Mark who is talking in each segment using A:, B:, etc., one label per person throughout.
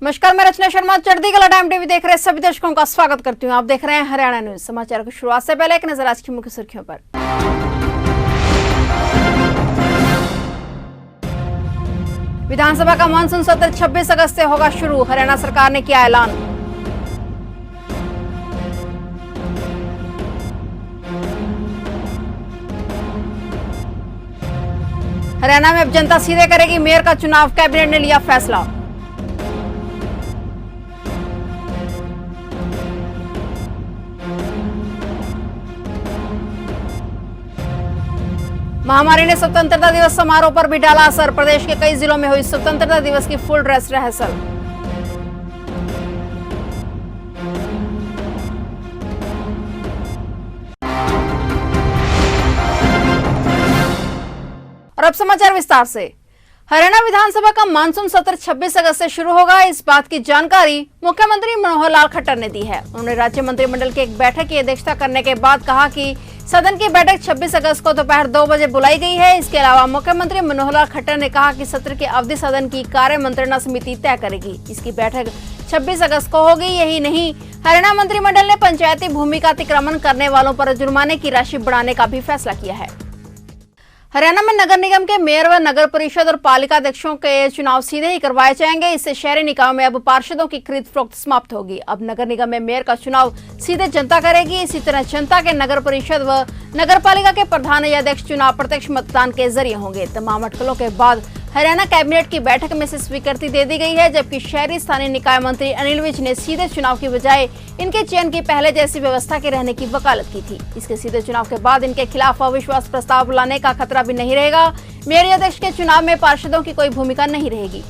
A: नमस्कार, मैं रचना शर्मा चढ़ती कला टाइम टीवी देख रहे सभी दर्शकों का स्वागत करती हूं। आप देख रहे हैं हरियाणा न्यूज। समाचार की शुरुआत से पहले एक नजर आज की मुख्य सुर्खियों पर। विधानसभा का मानसून सत्र 26 अगस्त से होगा शुरू, हरियाणा सरकार ने किया ऐलान। हरियाणा में अब जनता सीधे करेगी मेयर का चुनाव, कैबिनेट ने लिया फैसला। महामारी ने स्वतंत्रता दिवस समारोह पर भी डाला असर, प्रदेश के कई जिलों में हुई स्वतंत्रता दिवस की फुल ड्रेस रिहर्सल। और अब समाचार विस्तार से। हरियाणा विधानसभा का मानसून सत्र 26 अगस्त से शुरू होगा। इस बात की जानकारी मुख्यमंत्री मनोहर लाल खट्टर ने दी है। उन्होंने राज्य मंत्रिमंडल की एक बैठक की अध्यक्षता करने के बाद कहा कि सदन की बैठक 26 अगस्त को दोपहर 2 बजे बुलाई गई है। इसके अलावा मुख्यमंत्री मनोहर लाल खट्टर ने कहा कि सत्र की अवधि सदन की कार्य मंत्रणा समिति तय करेगी। इसकी बैठक 26 अगस्त को होगी। यही नहीं, हरियाणा मंत्रिमंडल ने पंचायती भूमि का अतिक्रमण करने वालों पर जुर्माने की राशि बढ़ाने का भी फैसला किया है। हरियाणा में नगर निगम के मेयर व नगर परिषद और पालिका अध्यक्षों के चुनाव सीधे ही करवाए जाएंगे। इससे शहरी निकायों में अब पार्षदों की खरीद फरोख्त समाप्त होगी। अब नगर निगम में मेयर का चुनाव सीधे जनता करेगी। इसी तरह जनता के नगर परिषद व नगर पालिका के प्रधान या अध्यक्ष चुनाव प्रत्यक्ष मतदान के जरिए होंगे। तमाम अटकलों के बाद हरियाणा कैबिनेट की बैठक में से स्वीकृति दे दी गई है, जबकि शहरी स्थानीय निकाय मंत्री अनिल विज ने सीधे चुनाव की बजाय इनके चयन की पहले जैसी व्यवस्था के रहने की वकालत की थी। इसके सीधे चुनाव के बाद इनके खिलाफ अविश्वास प्रस्ताव लाने का खतरा भी नहीं रहेगा। मेयर अध्यक्ष के चुनाव में पार्षदों की कोई भूमिका नहीं रहेगी।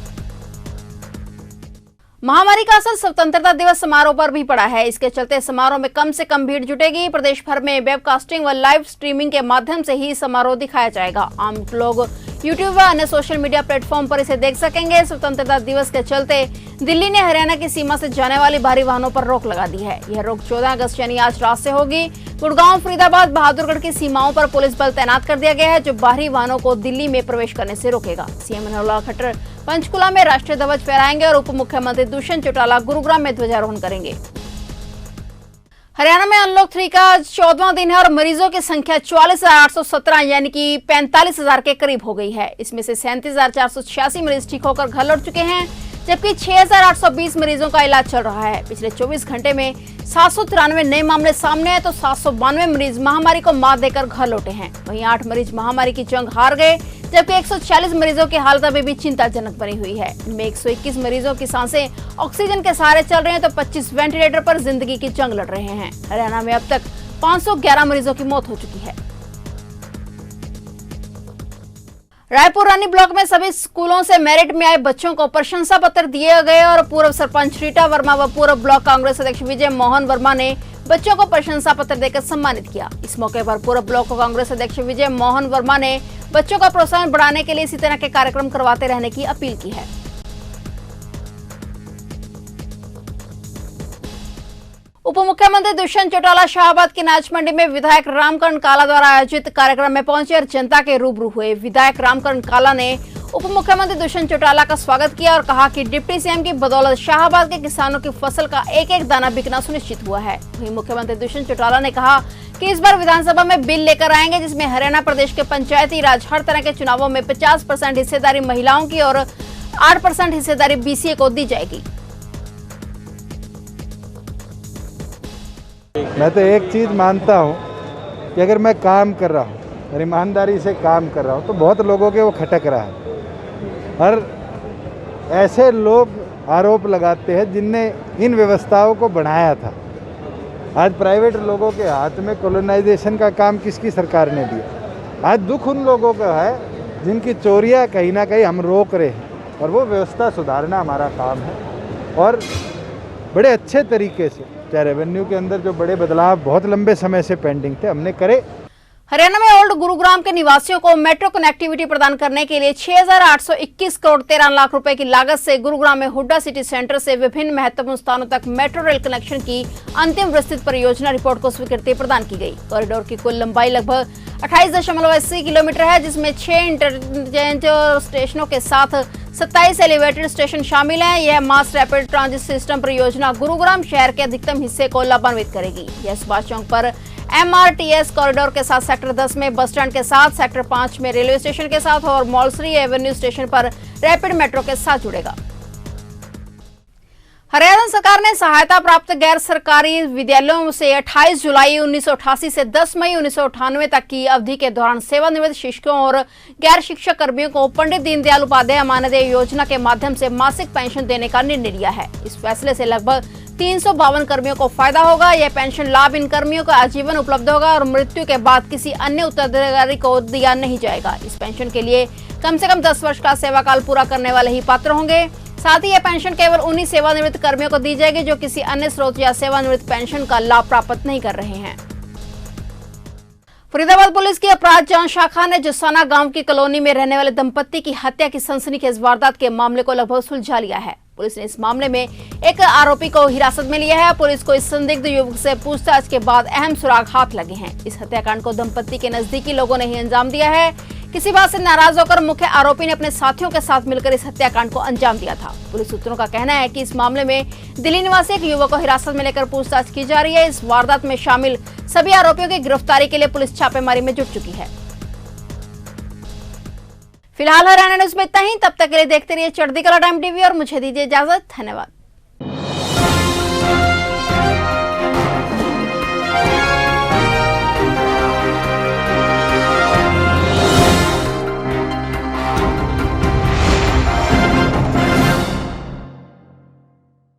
A: महामारी का असर स्वतंत्रता दिवस समारोह पर भी पड़ा है। इसके चलते समारोह में कम से कम भीड़ जुटेगी। प्रदेश भर में वेबकास्टिंग व लाइव स्ट्रीमिंग के माध्यम से ही समारोह दिखाया जाएगा। आम लोग यूट्यूब व अन्य सोशल मीडिया प्लेटफॉर्म पर इसे देख सकेंगे। स्वतंत्रता दिवस के चलते दिल्ली ने हरियाणा की सीमा से जाने वाली भारी वाहनों पर रोक लगा दी है। यह रोक 14 अगस्त यानी आज रात से होगी। गुड़गांव, फरीदाबाद, बहादुरगढ़ की सीमाओं पर पुलिस बल तैनात कर दिया गया है, जो बाहरी वाहनों को दिल्ली में प्रवेश करने से रोकेगा। सीएम मनोहर लाल खट्टर पंचकुला में राष्ट्रीय ध्वज फहराएंगे और उप मुख्यमंत्री दुष्यंत चौटाला गुरुग्राम में ध्वजारोहण करेंगे। हरियाणा में अनलॉक 3 का 14वां दिन है और मरीजों की संख्या 44,817 यानी कि 45,000 के करीब हो गई है। इसमें से 37,486 मरीज ठीक होकर घर लौट चुके हैं, जबकि 6,820 मरीजों का इलाज चल रहा है। पिछले 24 घंटे में 793 नए मामले सामने आए तो 792 मरीज महामारी को मात देकर घर लौटे हैं। वहीं 8 मरीज महामारी की जंग हार गए, जबकि 140 मरीजों की हालत अभी भी चिंताजनक बनी हुई है। इनमें 121 मरीजों की सांसें ऑक्सीजन के सहारे चल रहे हैं तो 25 वेंटिलेटर पर जिंदगी की जंग लड़ रहे हैं। हरियाणा में अब तक 511 मरीजों की मौत हो चुकी है। रायपुर रानी ब्लॉक में सभी स्कूलों से मेरिट में आए बच्चों को प्रशंसा पत्र दिए गए और पूर्व सरपंच रीटा वर्मा व पूर्व ब्लॉक कांग्रेस अध्यक्ष विजय मोहन वर्मा ने बच्चों को प्रशंसा पत्र देकर सम्मानित किया। इस मौके पर पूर्व ब्लॉक कांग्रेस अध्यक्ष विजय मोहन वर्मा ने बच्चों का प्रोत्साहन बढ़ाने के लिए इसी तरह के कार्यक्रम करवाते रहने की अपील की है। उप मुख्यमंत्री दुष्यंत चौटाला शाहबाद की नाच मंडी में विधायक रामकरण काला द्वारा आयोजित कार्यक्रम में पहुंचे और जनता के रूबरू हुए। विधायक रामकरण काला ने उप मुख्यमंत्री दुष्यंत चौटाला का स्वागत किया और कहा कि डिप्टी सीएम की बदौलत शाहबाद के किसानों की फसल का एक एक दाना बिकना सुनिश्चित हुआ है। वहीं मुख्यमंत्री दुष्यंत चौटाला ने कहा कि इस बार विधानसभा में बिल लेकर आएंगे, जिसमें हरियाणा प्रदेश के पंचायती राज हर तरह के चुनावों में 50% हिस्सेदारी महिलाओं की और 8% हिस्सेदारी बीसीए को दी जाएगी।
B: मैं तो एक चीज़ मानता हूँ कि अगर मैं काम कर रहा हूँ और ईमानदारी से काम कर रहा हूँ तो बहुत लोगों के वो खटक रहा है। और ऐसे लोग आरोप लगाते हैं जिनने इन व्यवस्थाओं को बनाया था। आज प्राइवेट लोगों के हाथ में कॉलोनाइजेशन का काम किसकी सरकार ने दिया। आज दुख उन लोगों का है जिनकी चोरियाँ कहीं ना कहीं हम रोक रहे हैं और वो व्यवस्था सुधारना हमारा काम है। और बड़े अच्छे तरीके से, चाहे रेवेन्यू के अंदर जो बड़े बदलाव बहुत लंबे समय से पेंडिंग थे, हमने करे।
A: हरियाणा में ओल्ड गुरुग्राम के निवासियों को मेट्रो कनेक्टिविटी प्रदान करने के लिए 6,821 करोड़ 13 लाख रुपए की लागत से गुरुग्राम में हुड्डा सिटी सेंटर से विभिन्न महत्वपूर्ण स्थानों तक मेट्रो रेल कनेक्शन की अंतिम विस्तृत परियोजना रिपोर्ट को स्वीकृति प्रदान की गई। कॉरिडोर की कुल लंबाई लगभग 28.80 किलोमीटर है, जिसमें 6 इंटरचेंज स्टेशनों के साथ 27 एलिवेटेड स्टेशन शामिल हैं। यह मास रैपिड ट्रांजिट सिस्टम परियोजना गुरुग्राम शहर के अधिकतम हिस्से को लाभान्वित करेगी। यह सुभाष चौक पर MRTS कॉरिडोर के साथ सेक्टर 10 में बस स्टैंड के साथ, सेक्टर 5 में रेलवे स्टेशन के साथ और मौलसरी एवेन्यू स्टेशन पर रैपिड मेट्रो के साथ जुड़ेगा। हरियाणा सरकार ने सहायता प्राप्त गैर सरकारी विद्यालयों से 28 जुलाई 1988 से 10 मई 1998 तक की अवधि के दौरान सेवानिवृत्त शिक्षकों और गैर शिक्षक कर्मियों को पंडित दीनदयाल उपाध्याय मानदेय योजना के माध्यम से मासिक पेंशन देने का निर्णय लिया है। इस फैसले से लगभग 352 कर्मियों को फायदा होगा। यह पेंशन लाभ इन कर्मियों को आजीवन उपलब्ध होगा और मृत्यु के बाद किसी अन्य उत्तराधिकारी को दिया नहीं जाएगा। इस पेंशन के लिए कम से कम 10 वर्ष का सेवाकाल पूरा करने वाले ही पात्र होंगे। साथ ही यह पेंशन केवल उन्हीं सेवानिवृत्त कर्मियों को दी जाएगी जो किसी अन्य स्रोत या सेवानिवृत्त पेंशन का लाभ प्राप्त नहीं कर रहे हैं। फरीदाबाद पुलिस की अपराध जांच शाखा ने जुसाना गांव की कॉलोनी में रहने वाले दंपत्ति की हत्या की सनसनीखेज वारदात के मामले को लगभग सुलझा लिया है। पुलिस ने इस मामले में एक आरोपी को हिरासत में लिया है। पुलिस को इस संदिग्ध युवक से पूछताछ के बाद अहम सुराग हाथ लगे हैं। इस हत्याकांड को दंपत्ति के नजदीकी लोगों ने ही अंजाम दिया है। किसी बात से नाराज होकर मुख्य आरोपी ने अपने साथियों के साथ मिलकर इस हत्याकांड को अंजाम दिया था। पुलिस सूत्रों का कहना है कि इस मामले में दिल्ली निवासी एक युवक को हिरासत में लेकर पूछताछ की जा रही है। इस वारदात में शामिल सभी आरोपियों की गिरफ्तारी के लिए पुलिस छापेमारी में जुट चुकी है। फिलहाल हरियाणा न्यूज में इतना ही। तब तक के लिए देखते रहिए चढ़ती कला टाइम टीवी और मुझे दीजिए इजाजत। धन्यवाद।